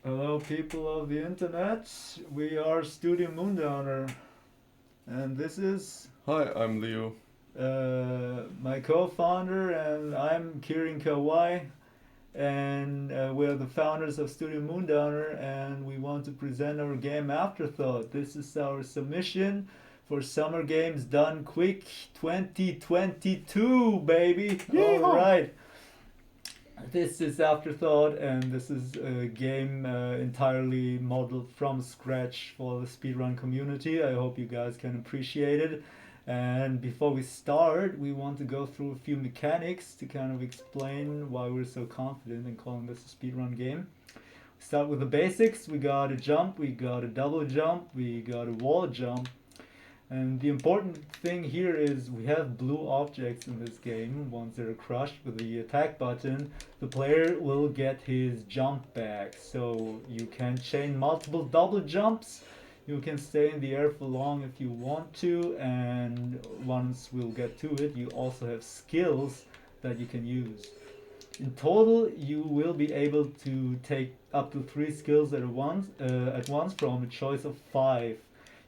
Hello, people of the internet. We are Studio Moondowner, and this is Hi, I'm Leo. my co-founder, and I'm Kirin Kawai, and we're the founders of Studio Moondowner, and we want to present our game Afterthought. This is our submission for Summer Games Done Quick 2022, baby. All Yeehaw! right. This is Afterthought, and this is a game entirely modeled from scratch for the speedrun community. I hope you guys can appreciate it. And before we start, we want to go through a few mechanics to kind of explain why we're so confident in calling this a speedrun game. Start with the basics. We got a jump, we got a double jump, we got a wall jump, and the important thing here is we have blue objects in this game. Once they're crushed with the attack button, the player will get his jump back. So you can chain multiple double jumps. You can stay in the air for long if you want to, and once we'll get to it, you also have skills that you can use. In total, you will be able to take up to 3 skills at once from a choice of 5.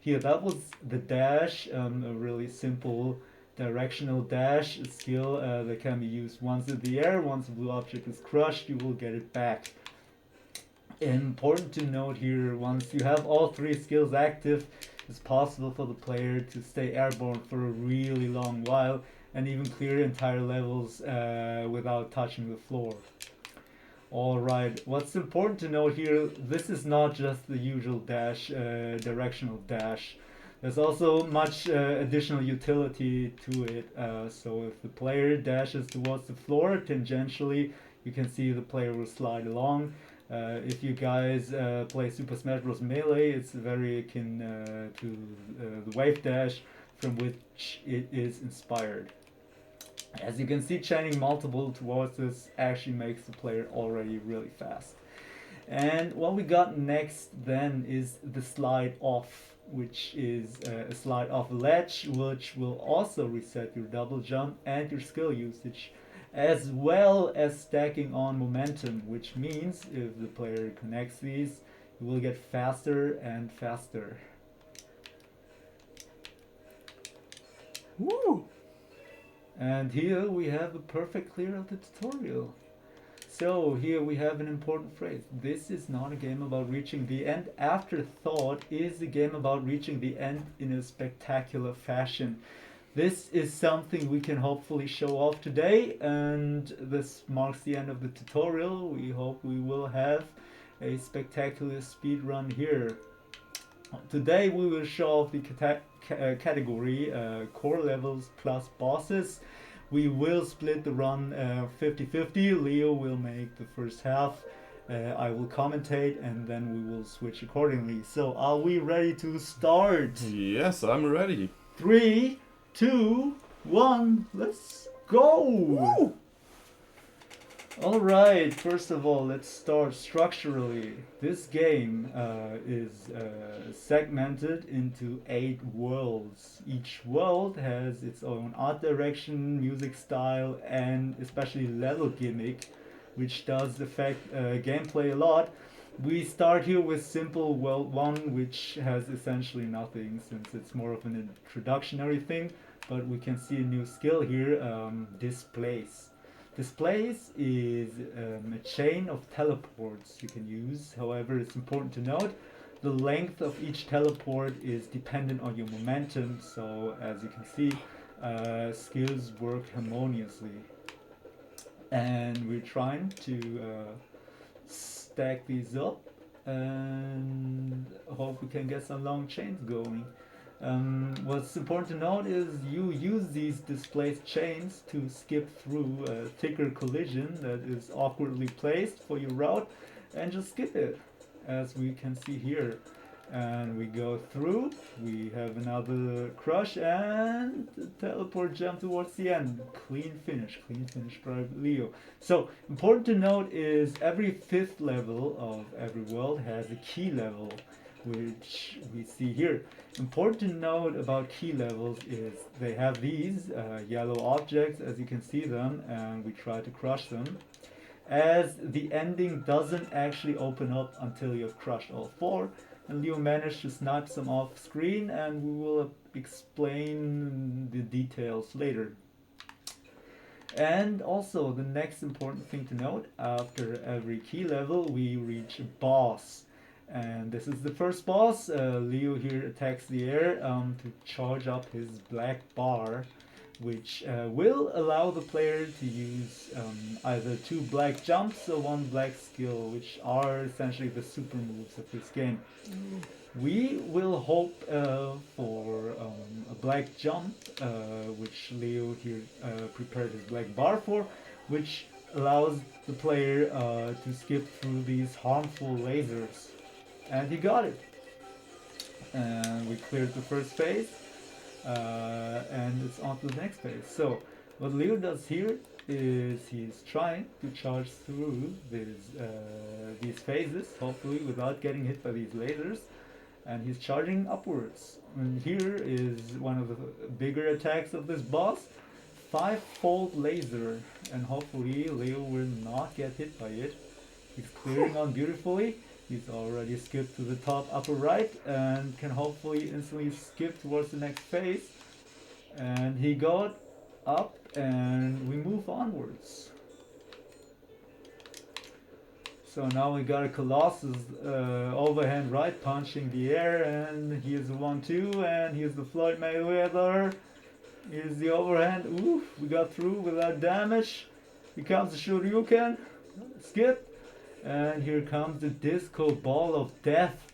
Here, that was the dash, a really simple directional dash skill that can be used once in the air. Once a blue object is crushed, you will get it back. Important to note here, once you have all 3 skills active, it's possible for the player to stay airborne for a really long while and even clear entire levels without touching the floor. Alright, what's important to note here, this is not just the usual dash, directional dash. There's also much additional utility to it. So if the player dashes towards the floor tangentially, you can see the player will slide along. If you guys play Super Smash Bros. Melee, it's very akin to the wave dash from which it is inspired. As you can see, chaining multiple towards this actually makes the player already really fast. And what we got next then is the slide off, which is a slide off ledge, which will also reset your double jump and your skill usage, as well as stacking on momentum, which means if the player connects these, you will get faster and faster. Woo! And here we have a perfect clear of the tutorial. So here we have an important phrase. This is not a game about reaching the end. Afterthought is a game about reaching the end in a spectacular fashion. This is something we can hopefully show off today, and this marks the end of the tutorial. We hope we will have a spectacular speed run here. Today we will show off the category core levels plus bosses. We will split the run 50-50. Leo will make the first half. I will commentate, and then we will switch accordingly. So are we ready to start? Yes, I'm ready. 3, 2, 1, let's go! Woo! Alright, first of all, let's start structurally. This game is segmented into 8 worlds. Each world has its own art direction, music style, and especially level gimmick, which does affect gameplay a lot. We start here with simple world 1, which has essentially nothing since it's more of an introductionary thing, but we can see a new skill here, displace. Displace is a chain of teleports you can use. However, it's important to note the length of each teleport is dependent on your momentum, so as you can see, skills work harmoniously. And we're trying to stack these up and hope we can get some long chains going. What's important to note is you use these displaced chains to skip through a thicker collision that is awkwardly placed for your route and just skip it, as we can see here. And we go through, we have another crush and teleport jump towards the end. Clean finish by Leo. So important to note is every 5th level of every world has a key level, which we see here. Important to note about key levels is they have these yellow objects as you can see them, and we try to crush them. as the ending doesn't actually open up until you've crushed all four. And Leo managed to snipe some off screen, and we will explain the details later. And also, the next important thing to note, after every key level we reach a boss. And this is the first boss. Leo here attacks the air to charge up his black bar, which will allow the player to use either 2 black jumps or 1 black skill, which are essentially the super moves of this game. We will hope for a black jump, which Leo here prepared his black bar for, which allows the player to skip through these harmful lasers. And he got it. And we cleared the first phase, and it's on to the next phase. So what Leo does here is he's trying to charge through these phases, hopefully without getting hit by these lasers. And he's charging upwards. And here is one of the bigger attacks of this boss, 5-fold laser, and hopefully Leo will not get hit by it. He's clearing on beautifully. He's already skipped to the top upper right and can hopefully instantly skip towards the next phase. And he got up and we move onwards. So now we got a Colossus overhand right punching the air, and here's the 1-2, and here's the Floyd Mayweather. Here's the overhand. Oof, we got through without damage. Here comes the Shoryuken. Skip. And here comes the Disco Ball of Death.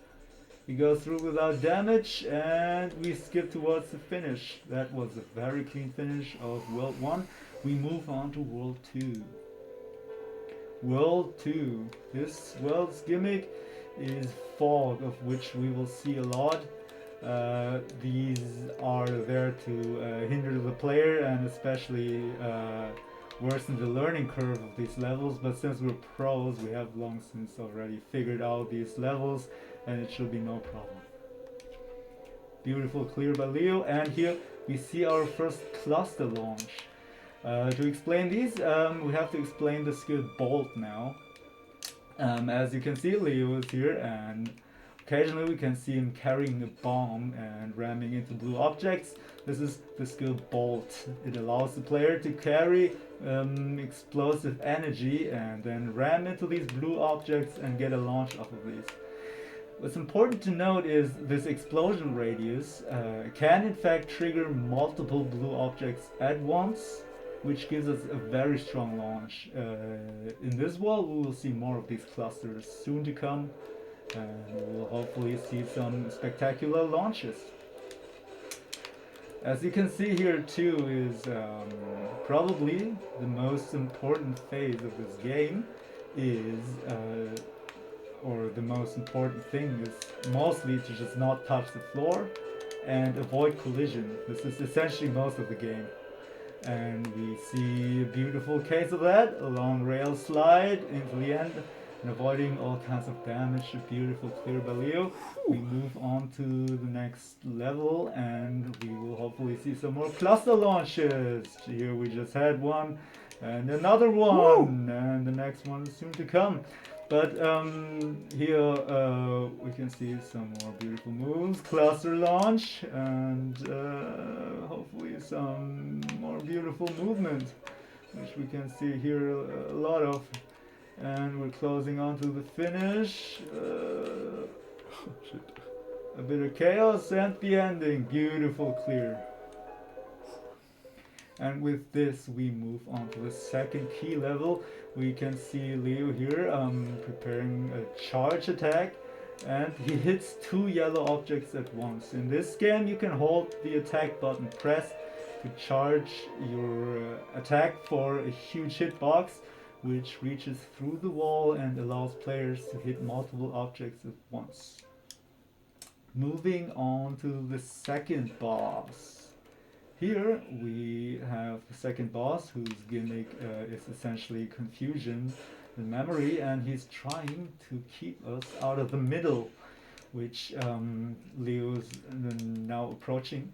We go through without damage, and we skip towards the finish. That was a very clean finish of World 1. We move on to World 2. World 2. This world's gimmick is fog, of which we will see a lot. These are there to hinder the player and especially worsen the learning curve of these levels, but since we're pros, we have long since already figured out these levels, and it should be no problem. Beautiful clear by Leo, and here we see our first cluster launch. To explain these, we have to explain the skill Bolt now. As you can see, Leo is here, and occasionally we can see him carrying a bomb and ramming into blue objects. This is the skill Bolt. It allows the player to carry explosive energy and then ram into these blue objects and get a launch off of these. What's important to note is this explosion radius can in fact trigger multiple blue objects at once, which gives us a very strong launch. In this world we will see more of these clusters soon to come, and we'll hopefully see some spectacular launches. As you can see here too is probably the most important phase of this game is or the most important thing is mostly to just not touch the floor and avoid collision. This is essentially most of the game. And we see a beautiful case of that, a long rail slide into the end and avoiding all kinds of damage. A beautiful clear by Leo. We move on to the next level and we will hopefully see some more cluster launches. Here we just had one and another one, and the next one is soon to come. But here we can see some more beautiful moves, cluster launch, and hopefully some more beautiful movement, which we can see here a lot of. And we're closing on to the finish. A bit of chaos and the ending. Beautiful clear. And with this we move on to the second key level. We can see Leo here preparing a charge attack, and he hits 2 yellow objects at once. In this game you can hold the attack button pressed to charge your attack for a huge hitbox, which reaches through the wall and allows players to hit multiple objects at once. Moving on to the second boss. Here we have the second boss, whose gimmick is essentially confusion and memory, and he's trying to keep us out of the middle, which Leo's now approaching.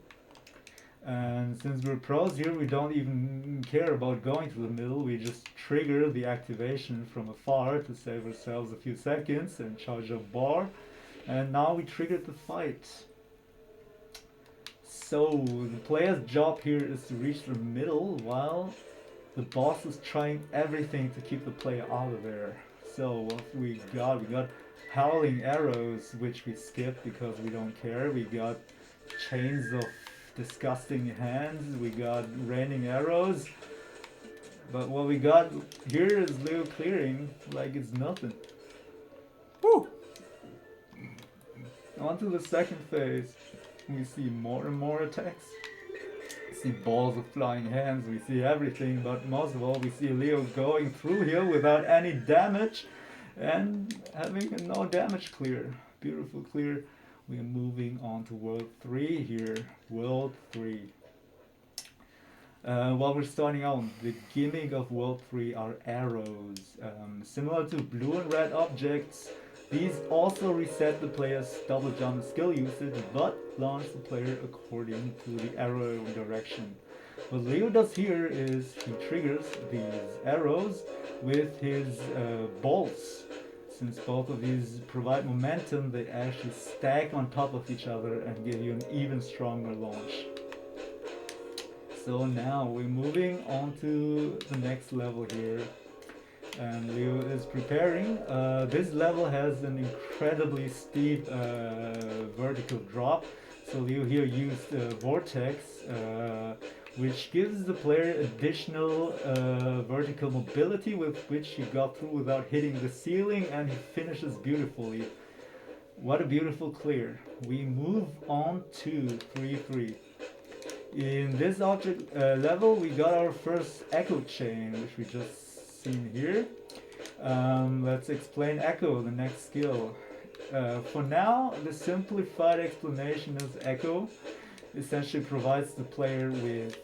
And since we're pros here, we don't even care about going to the middle. We just trigger the activation from afar to save ourselves a few seconds and charge up bar. And now we triggered the fight. So the player's job here is to reach the middle while the boss is trying everything to keep the player out of there. So what we got howling arrows, which we skip because we don't care. We got chains of disgusting hands. We got raining arrows. But what we got here is Leo clearing like it's nothing. Woo! On to the second phase. We see more and more attacks. We see balls of flying hands, we see everything, but most of all we see Leo going through here without any damage and having a no damage clear. Beautiful clear. We are moving on to World 3 here. World 3. While we're starting out, the gimmick of World 3 are arrows. Similar to blue and red objects, these also reset the player's double jump skill usage, but launch the player according to the arrow direction. What Leo does here is he triggers these arrows with his bolts. Since both of these provide momentum, they actually stack on top of each other and give you an even stronger launch. So now we're moving on to the next level here. And Leo is preparing. This level has an incredibly steep vertical drop. So Leo here used Vortex, which gives the player additional vertical mobility with which he got through without hitting the ceiling, and he finishes beautifully. What a beautiful clear. We move on to 3-3. In this object level we got our first echo chain, which we just seen here. Let's explain echo, the next skill. For now, the simplified explanation is echo essentially provides the player with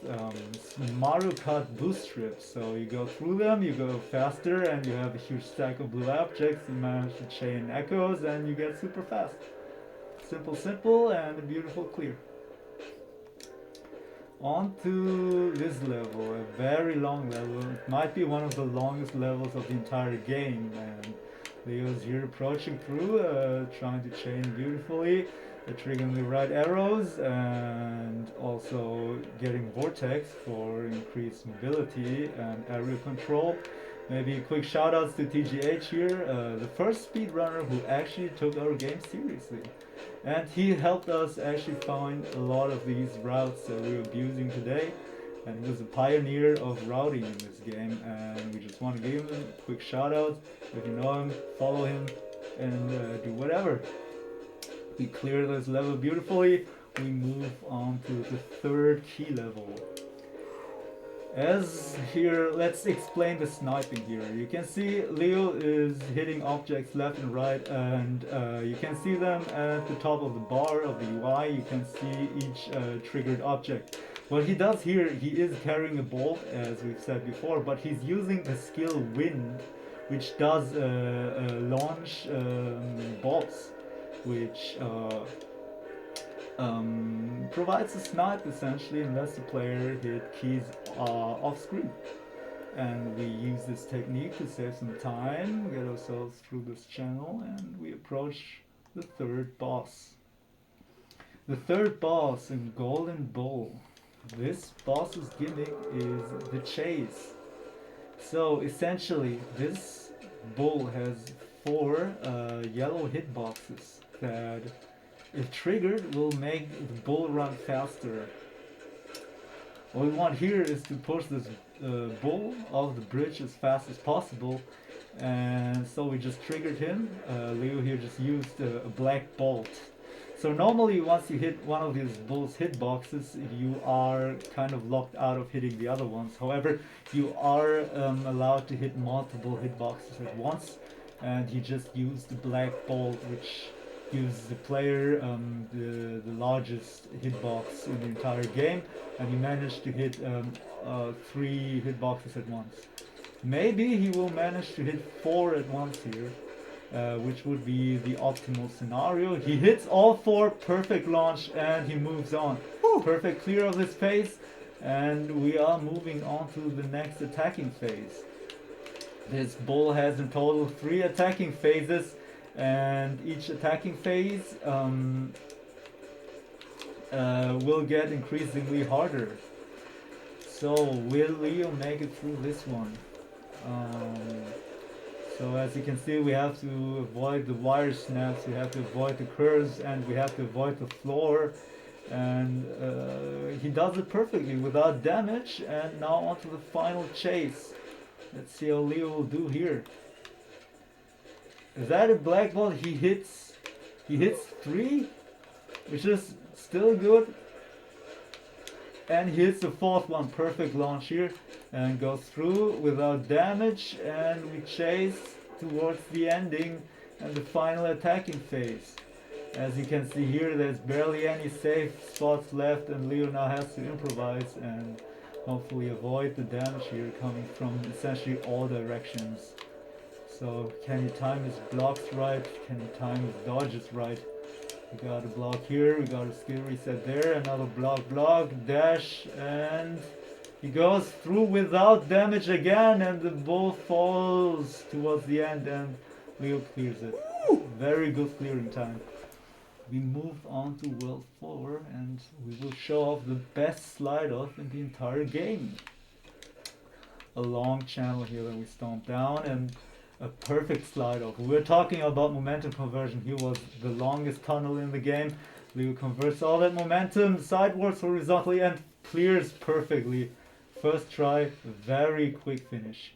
Mario Kart boost strips. So you go through them, you go faster, and you have a huge stack of blue objects. You manage to chain echoes, and you get super fast. Simple, and a beautiful clear. On to this level, a very long level. It might be one of the longest levels of the entire game, and Leo's here approaching through, trying to chain beautifully, triggering the right arrows, and also getting Vortex for increased mobility and area control. Maybe quick shout outs to TGH here, the first speedrunner who actually took our game seriously. And he helped us actually find a lot of these routes that we're abusing today. And he was a pioneer of routing in this game, and we just want to give him a quick shout out. If you know him, follow him, and do whatever. We clear this level beautifully. We move on to the third key level. As here, let's explain the sniping here. You can see Leo is hitting objects left and right, and you can see them at the top of the bar of the UI. You can see each triggered object. What he does here, he is carrying a bolt, as we've said before, but he's using the skill Wind, which does launch bolts, which provides a snipe essentially and lets the player hit keys off screen. And we use this technique to save some time, get ourselves through this channel, and we approach the third boss. The third boss in Golden Bull. This boss's gimmick is the chase. So essentially this bull has 4 yellow hitboxes that, if triggered, will make the bull run faster. What we want here is to push this bull off the bridge as fast as possible, and so we just triggered him. Leo here just used a black bolt. So normally once you hit one of these bull's hitboxes, you are kind of locked out of hitting the other ones. However, you are allowed to hit multiple hitboxes at once, and he just used the black bolt, which gives the player the largest hitbox in the entire game, and he managed to hit 3 hitboxes at once. Maybe he will manage to hit 4 at once here, which would be the optimal scenario. He hits all four, perfect launch, and he moves on. Perfect clear of this phase, and we are moving on to the next attacking phase. This bull has in total 3 attacking phases, and each attacking phase will get increasingly harder. So will Leo make it through this one? So as you can see, we have to avoid the wire snaps, we have to avoid the curves, and we have to avoid the floor. And he does it perfectly without damage. And now on to the final chase. Let's see how Leo will do here. Is that a black ball? He hits 3, which is still good. And he hits the 4th one, perfect launch here, and goes through without damage, and we chase towards the ending and the final attacking phase. As you can see here, there's barely any safe spots left, and Leo now has to improvise and hopefully avoid the damage here coming from essentially all directions. So can he time his blocks right? Can he time his dodges right? We got a block here, we got a skill reset there, another block, dash, and he goes through without damage again, and the ball falls towards the end, and Leo clears it. Very good clearing time. We move on to World 4, and we will show off the best slide off in the entire game. A long channel here that we stomp down, and a perfect slide off. We were talking about momentum conversion. Here was the longest tunnel in the game. Leo converts all that momentum sidewards, horizontally, and clears perfectly. First try, very quick finish.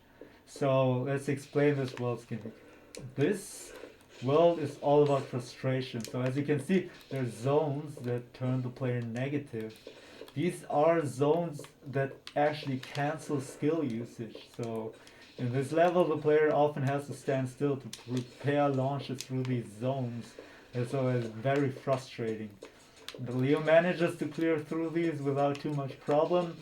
So let's explain this world gimmick. This world is all about frustration. So as you can see, there's zones that turn the player negative. These are zones that actually cancel skill usage. So in this level, the player often has to stand still to prepare launches through these zones, and so it's very frustrating. But Leo manages to clear through these without too much problem,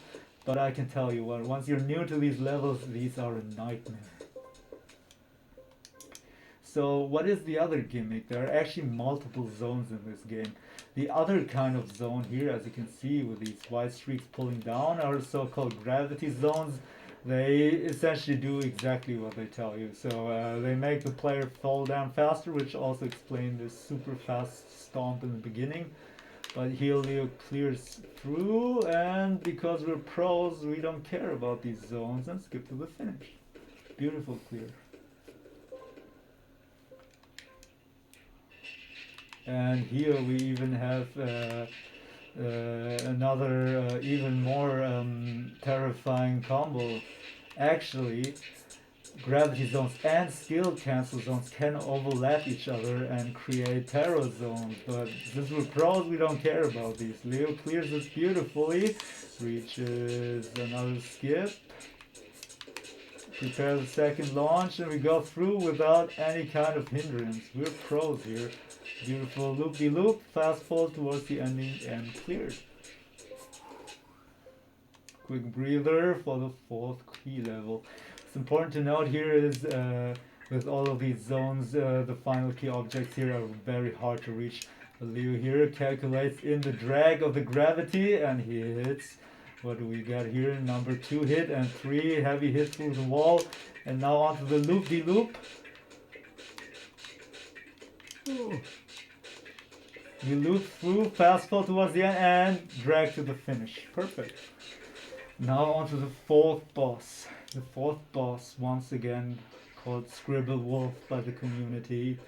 but I can tell you what, once you're new to these levels, these are a nightmare. So what is the other gimmick? There are actually multiple zones in this game. The other kind of zone here, as you can see with these white streaks pulling down, are so-called gravity zones. They essentially do exactly what they tell you. So they make the player fall down faster, which also explains this super fast stomp in the beginning. But here Leo clears through, and because we're pros, we don't care about these zones and skip to the finish. Beautiful clear. And here we even have another even more terrifying combo. Actually, gravity zones and skill cancel zones can overlap each other and create terror zones, but since we're pros, we don't care about these. Leo clears this beautifully, reaches another skip, prepare the second launch, and we go through without any kind of hindrance. We're pros here. Beautiful loop-de-loop, fast fall towards the ending, and cleared. Quick breather for the 4th key level. It's important to note here is with all of these zones, the final key objects here are very hard to reach. Leo here calculates in the drag of the gravity, and he hits. What do we got here? Number 2 hit and 3 heavy hits through the wall. And now onto the loop-de-loop. You loop through, fast fall towards the end, and drag to the finish. Perfect. Now onto the 4th boss. The 4th boss, once again called Scribble Wolf by the community,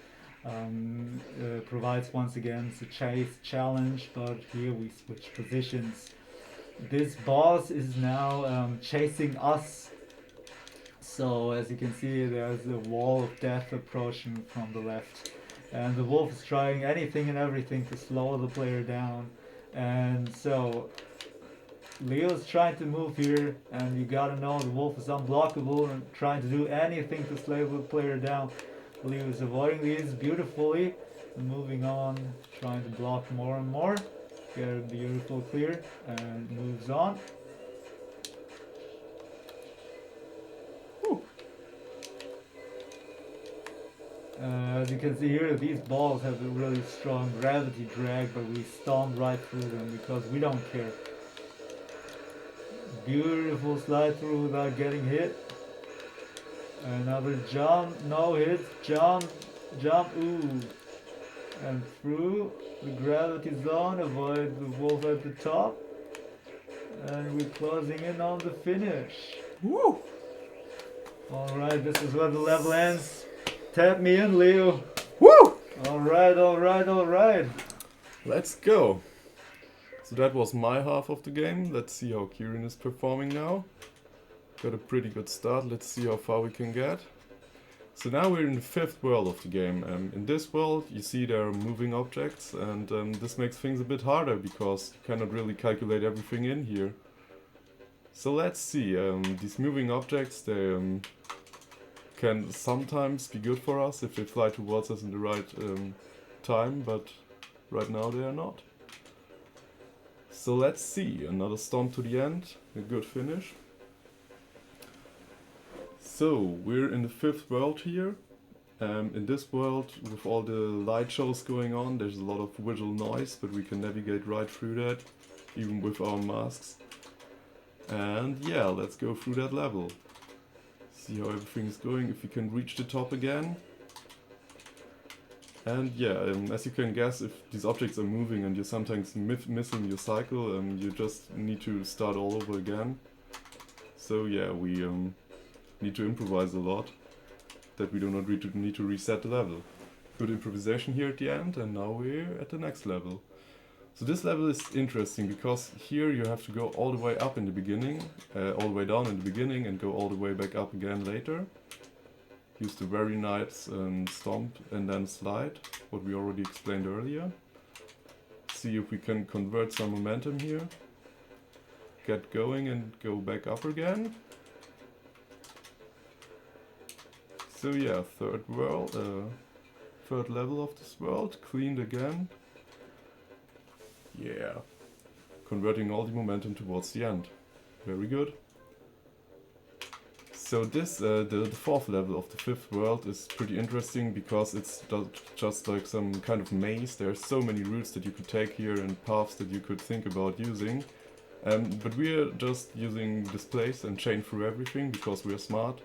provides once again the chase challenge, but here we switch positions. This boss is now chasing us. So as you can see, there's a wall of death approaching from the left. And the wolf is trying anything and everything to slow the player down. And so Leo's trying to move here, and you gotta know the wolf is unblockable and trying to do anything to slow the player down. Leo is avoiding these beautifully and moving on, trying to block more and more. Get a beautiful clear and moves on. As you can see here, these balls have a really strong gravity drag, but we stomp right through them because we don't care. Beautiful slide through without getting hit. Another jump, no hits, jump, jump, ooh. And through the gravity zone, avoid the wolf at the top. And we're closing in on the finish. Woo! Alright, this is where the level ends. Tap me in, Leo. Woo! Alright, alright, alright. Let's go. So that was my half of the game. Let's see how Kieran is performing now. Got a pretty good start. Let's see how far we can get. So now we're in the fifth world of the game. In this world, you see there are moving objects, and this makes things a bit harder because you cannot really calculate everything in here. So let's see. These moving objects, they can sometimes be good for us if they fly towards us in the right time, but right now they are not. So let's see. Another stomp to the end. A good finish. So, we're in the fifth world here. In this world, with all the light shows going on, there's a lot of visual noise, but we can navigate right through that, even with our masks. And yeah, let's go through that level. See how everything is going, if we can reach the top again. And yeah, as you can guess, if these objects are moving and you're sometimes missing your cycle, you just need to start all over again. So yeah, we need to improvise a lot, that we do not need to reset the level. Good improvisation here at the end, and now we're at the next level. So this level is interesting because here you have to go all the way up in the beginning, all the way down in the beginning, and go all the way back up again later. Use the very nice stomp and then slide, what we already explained earlier. See if we can convert some momentum here. Get going and go back up again. So yeah, third level of this world, cleaned again. Yeah, converting all the momentum towards the end. Very good. So this, the fourth level of the fifth world is pretty interesting because it's just like some kind of maze. There are so many routes that you could take here and paths that you could think about using. But we are just using displays and chain through everything because we are smart.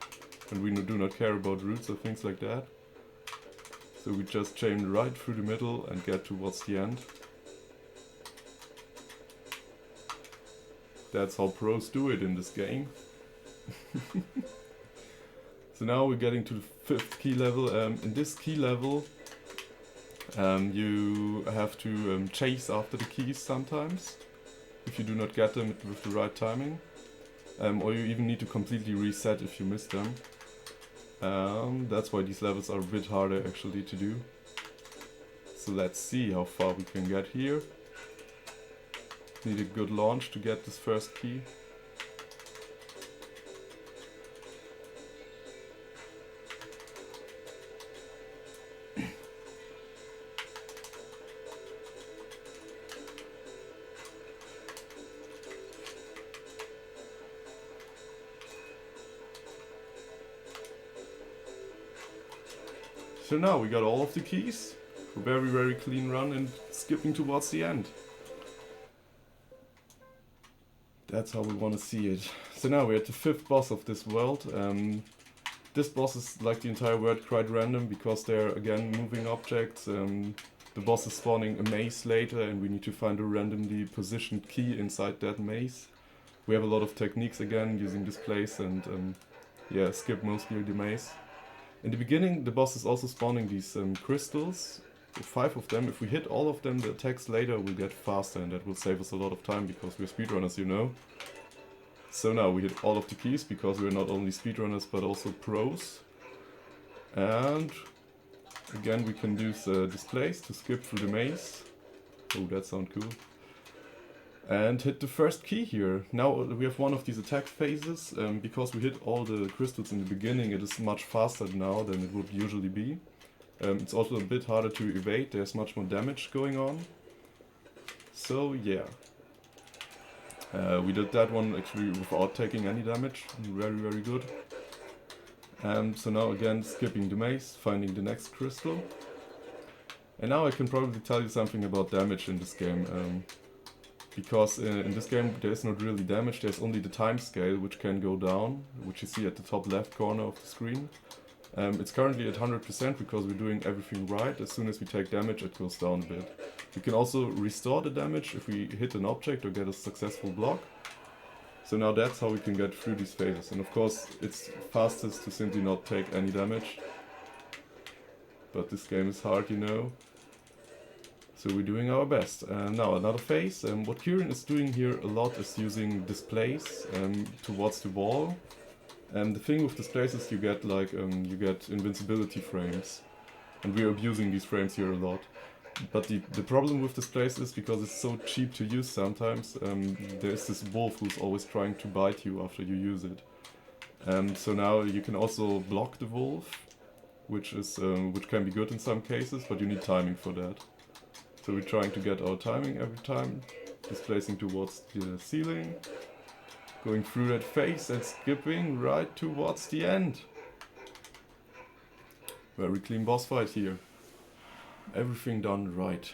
And we do not care about routes or things like that. So we just chain right through the middle and get towards the end. That's how pros do it in this game. So now we're getting to the fifth key level. In this key level, you have to chase after the keys sometimes, if you do not get them with the right timing. Or you even need to completely reset if you miss them. That's why these levels are a bit harder actually to do. So let's see how far we can get here. Need a good launch to get this first key. So now we got all of the keys. Very, very clean run and skipping towards the end. That's how we want to see it. So now we're at the fifth boss of this world. This boss is, like the entire world, quite random because they're again moving objects. The boss is spawning a maze later and we need to find a randomly positioned key inside that maze. We have a lot of techniques again using displays and yeah, skip mostly the maze. In the beginning, the boss is also spawning these crystals, 5 of them. If we hit all of them, the attacks later will get faster and that will save us a lot of time because we're speedrunners, you know. So now we hit all of the keys because we're not only speedrunners but also pros. And again we can use displays to skip through the maze. Oh, that sounds cool. And hit the first key here. Now we have one of these attack phases. Because we hit all the crystals in the beginning, it is much faster now than it would usually be. It's also a bit harder to evade, there's much more damage going on. So yeah. We did that one actually without taking any damage. Very, very good. So now again, skipping the maze, finding the next crystal. And now I can probably tell you something about damage in this game. Because in this game there is not really damage, there's only the time scale which can go down, which you see at the top left corner of the screen. It's currently at 100% because we're doing everything right. As soon as we take damage it goes down a bit. We can also restore the damage if we hit an object or get a successful block. So now that's how we can get through these phases. And of course it's fastest to simply not take any damage. But this game is hard, you know. So we're doing our best. Now another phase. What Kieran is doing here a lot is using displays towards the wall. The thing with displays is you get you get invincibility frames. And we're abusing these frames here a lot. But the problem with displays is because it's so cheap to use sometimes, there's this wolf who's always trying to bite you after you use it. So now you can also block the wolf, which can be good in some cases, but you need timing for that. So we're trying to get our timing every time, displacing towards the ceiling, going through that phase and skipping right towards the end. Very clean boss fight here. Everything done right.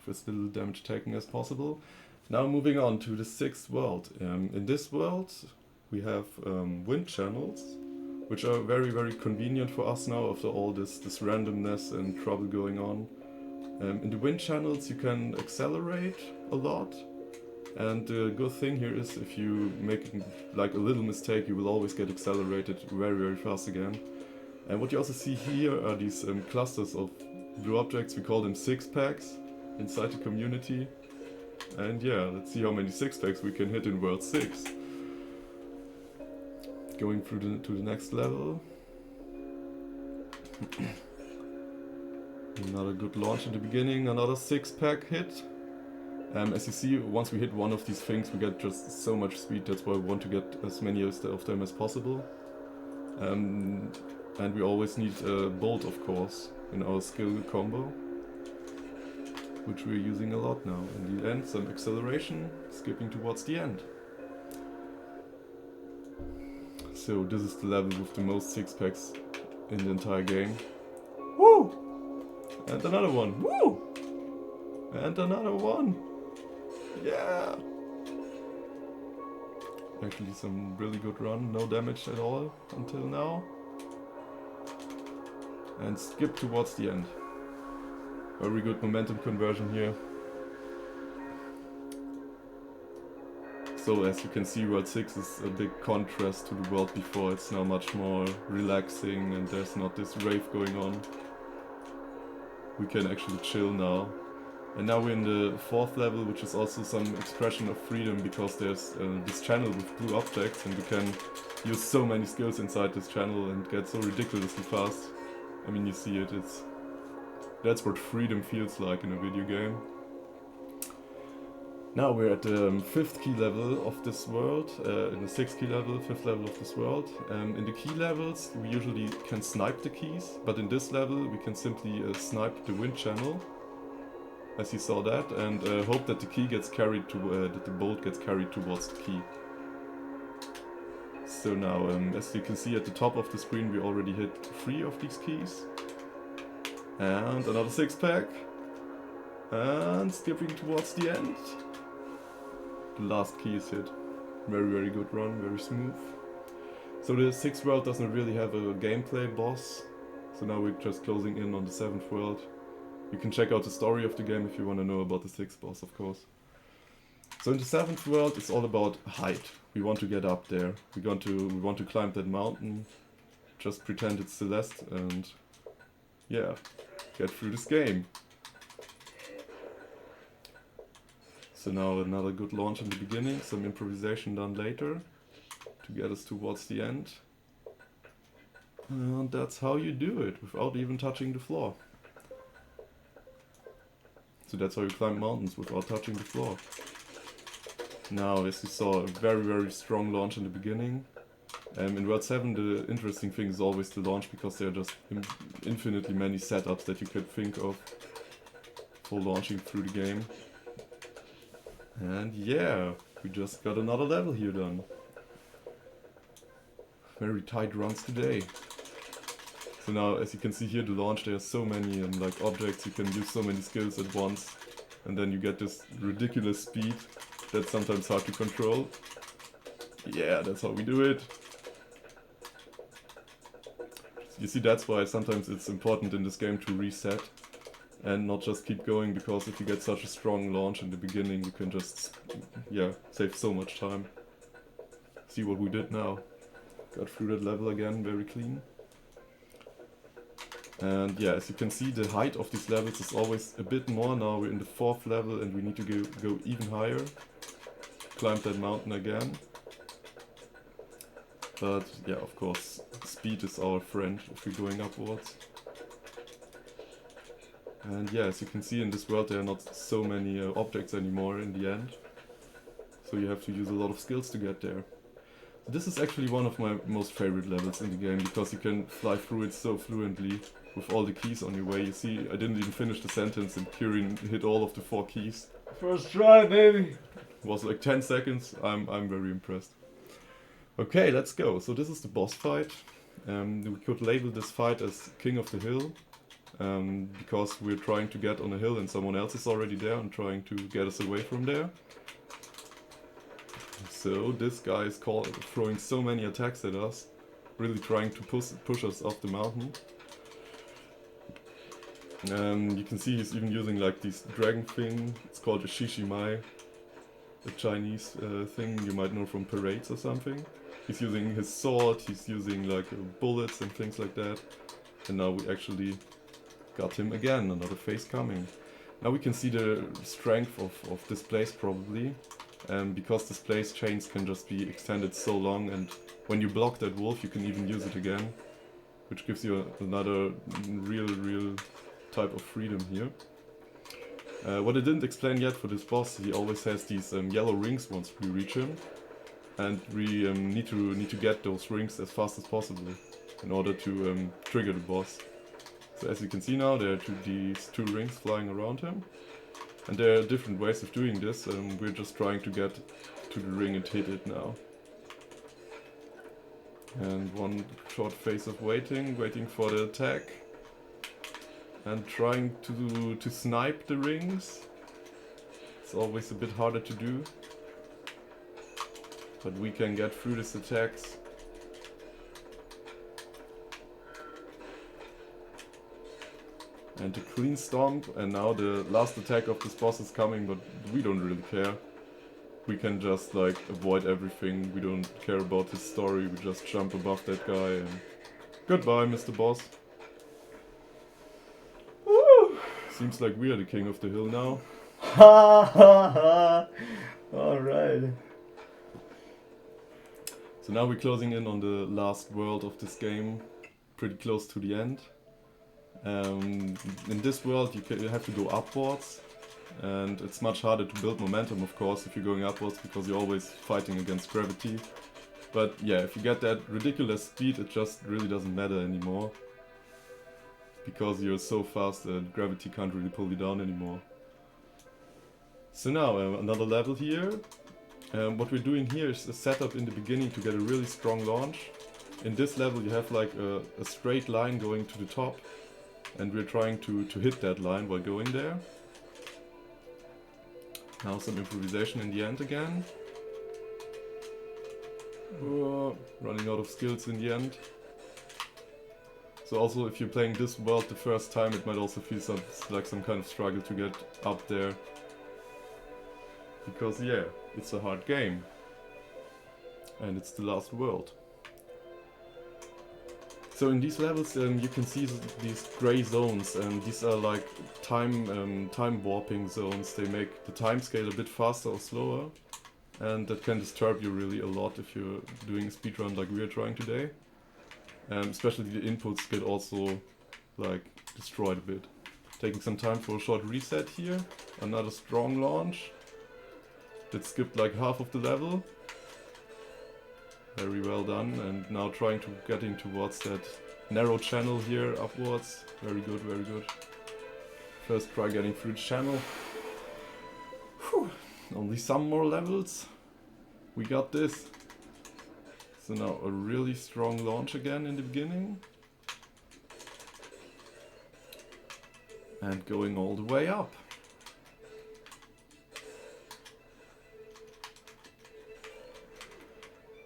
With as little damage taken as possible. Now moving on to the sixth world. In this world we have wind channels, which are very, very convenient for us now after all this randomness and trouble going on. In the wind channels you can accelerate a lot, and the good thing here is if you make like a little mistake you will always get accelerated very, very fast again. And what you also see here are these clusters of blue objects, we call them six-packs inside the community. And yeah, let's see how many six-packs we can hit in World 6. Going through to the next level. Another good launch in the beginning, another six-pack hit. As you see, once we hit one of these things we get just so much speed, that's why we want to get as many of them as possible. And we always need a bolt, of course, in our skill combo, which we're using a lot now. In the end, some acceleration, skipping towards the end. So this is the level with the most six-packs in the entire game. Woo! And another one. Woo! And another one. Yeah! Actually some really good run, no damage at all until now. And skip towards the end. Very good momentum conversion here. So as you can see, World 6 is a big contrast to the world before. It's now much more relaxing and there's not this rave going on. We can actually chill now. And now we're in the fourth level, which is also some expression of freedom because there's this channel with blue objects and you can use so many skills inside this channel and get so ridiculously fast. I mean, you see it, that's what freedom feels like in a video game. Now we're at the fifth key level of this world, in the sixth key level, fifth level of this world. In the key levels we usually can snipe the keys, but in this level we can simply snipe the wind channel, as you saw that, and hope that the key gets carried that the bolt gets carried towards the key. So now, as you can see at the top of the screen, we already hit 3 of these keys. And another six-pack. And skipping towards the end. The last key is hit. Very, very good run, very smooth. So the sixth world doesn't really have a gameplay boss. So now we're just closing in on the seventh world. You can check out the story of the game if you want to know about the sixth boss, of course. So in the seventh world, it's all about height. We want to get up there. We want to climb that mountain. Just pretend it's Celeste and yeah, get through this game. So now another good launch in the beginning, some improvisation done later to get us towards the end. And that's how you do it without even touching the floor. So that's how you climb mountains without touching the floor. Now, as you saw, a very, very strong launch in the beginning. In World 7 the interesting thing is always the launch because there are just infinitely many setups that you could think of for launching through the game. And yeah, we just got another level here done. very tight runs today. So now, as you can see here, the launch, there are so many like objects, you can use so many skills at once, and then you get this ridiculous speed that's sometimes hard to control. Yeah, that's how we do it. You see, that's why sometimes it's important in this game to reset and not just keep going, because if you get such a strong launch in the beginning, you can just, yeah, save so much time. See what we did now. Got through that level again, very clean. And yeah, as you can see, the height of these levels is always a bit more. Now we're in the 4th level and we need to go even higher. Climb that mountain again. But yeah, of course, speed is our friend if we're going upwards. And yeah, as you can see in this world, there are not so many objects anymore in the end. So you have to use a lot of skills to get there. This is actually one of my most favorite levels in the game, because you can fly through it so fluently with all the keys on your way. You see, I didn't even finish the sentence and Kieran hit all of the 4 keys. First try, baby! It was like 10 seconds. I'm very impressed. Okay, let's go. So this is the boss fight. We could label this fight as King of the Hill, because we're trying to get on a hill and someone else is already there and trying to get us away from there. So this guy is throwing so many attacks at us, really trying to push us off the mountain. You can see he's even using like this dragon thing. It's called a shishimai, a Chinese thing you might know from parades or something. He's using his sword, he's using like bullets and things like that. And now we actually got him again, another phase coming. Now we can see the strength of this place probably. Because this place chains can just be extended so long, and when you block that wolf you can even use it again, which gives you another real type of freedom here. What I didn't explain yet for this boss, he always has these yellow rings once we reach him, and we need to get those rings as fast as possible in order to trigger the boss. So as you can see now, there are these 2 rings flying around him. And there are different ways of doing this, and we're just trying to get to the ring and hit it now. And one short phase of waiting for the attack. And trying to snipe the rings. It's always a bit harder to do. But we can get through these attacks. And a clean stomp, and now the last attack of this boss is coming, but we don't really care. We can just like avoid everything, we don't care about his story, we just jump above that guy and goodbye, Mr. Boss. Woo! Seems like we are the king of the hill now. Ha ha ha! Alright. So now we're closing in on the last world of this game, pretty close to the end. In this world you have to go upwards, and it's much harder to build momentum of course if you're going upwards, because you're always fighting against gravity. But yeah, if you get that ridiculous speed, it just really doesn't matter anymore, because you're so fast that gravity can't really pull you down anymore. So now another level here. What we're doing here is a setup in the beginning to get a really strong launch. In this level you have like a straight line going to the top, and we're trying to hit that line while going there. Now some improvisation in the end again. Running out of skills in the end. So also if you're playing this world the first time, it might also feel like some kind of struggle to get up there. Because yeah, it's a hard game. And it's the last world. So in these levels you can see these grey zones, and these are like time warping zones. They make the time scale a bit faster or slower, and that can disturb you really a lot if you're doing a speedrun like we are trying today. Especially the inputs get also like destroyed a bit. Taking some time for a short reset here. Another strong launch. That skipped like half of the level. Very well done, and now trying to getting towards that narrow channel here upwards. Very good, very good. First try getting through the channel. Whew. Only some more levels. We got this. So now a really strong launch again in the beginning. And going all the way up.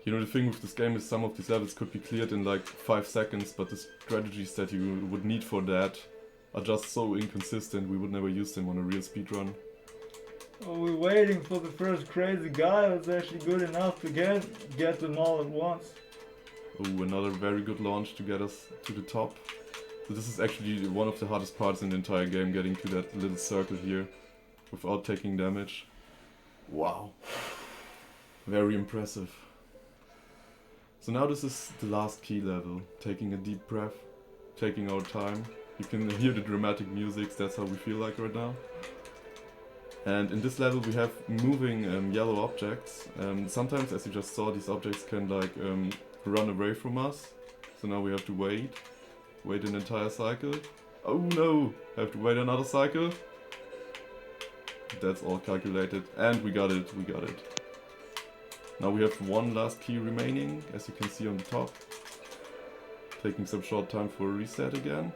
You know, the thing with this game is some of these levels could be cleared in like 5 seconds, but the strategies that you would need for that are just so inconsistent, we would never use them on a real speedrun. Oh, we're waiting for the first crazy guy who's actually good enough to get them all at once. Oh, another very good launch to get us to the top. So this is actually one of the hardest parts in the entire game, getting to that little circle here without taking damage. Wow. Very impressive. So now this is the last key level, taking a deep breath, taking our time. You can hear the dramatic music, that's how we feel like right now. And in this level we have moving yellow objects. Sometimes, as you just saw, these objects can like run away from us. So now we have to wait an entire cycle. Oh no, have to wait another cycle. That's all calculated, and we got it. Now we have one last key remaining, as you can see on the top. Taking some short time for a reset again.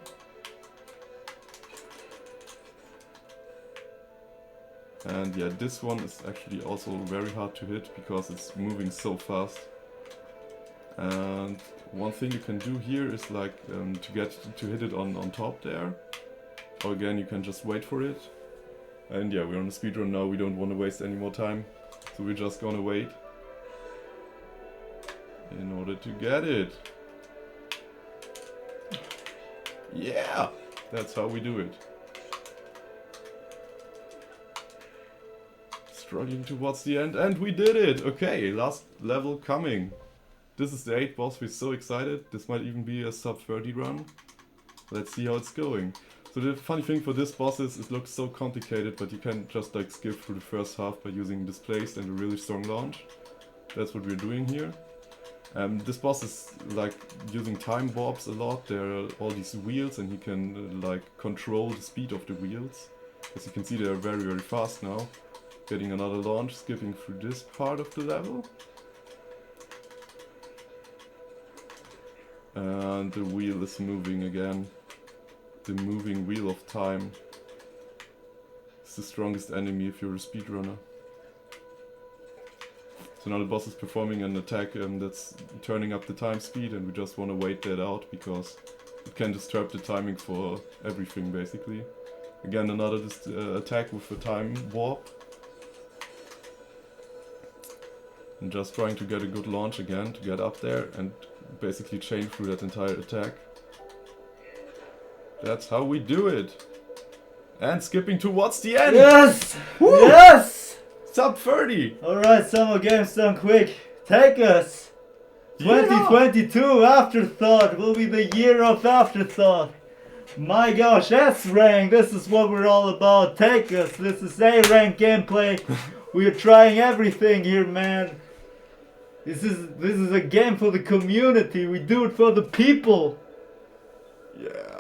And yeah, this one is actually also very hard to hit because it's moving so fast. And one thing you can do here is like to hit it on top there. Or again, you can just wait for it. And yeah, we're on a speedrun now, we don't want to waste any more time. So we're just gonna wait in order to get it. Yeah! That's how we do it. Struggling towards the end, and we did it! Okay, last level coming. This is the 8th boss, we're so excited. This might even be a sub 30 run. Let's see how it's going. So the funny thing for this boss is it looks so complicated, but you can just like skip through the first half by using Displaced and a really strong launch. That's what we're doing here. This boss is like using time warps a lot. There are all these wheels and you can like control the speed of the wheels. As you can see, they are very, very fast now. Getting another launch, skipping through this part of the level. And the wheel is moving again. The moving wheel of time. It's the strongest enemy if you're a speedrunner. So now the boss is performing an attack that's turning up the time speed, and we just want to wait that out because it can disturb the timing for everything basically. Again, another attack with a time warp. And just trying to get a good launch again to get up there and basically chain through that entire attack. That's how we do it. And skipping towards the end. Yes! Woo! Yes! Sub 30! Alright, summer games done quick. Take us! 2022 Afterthought will be the year of Afterthought. My gosh, S-rank, this is what we're all about. Take us, this is A-rank gameplay. We're trying everything here, man. This is a game for the community. We do it for the people. Yeah.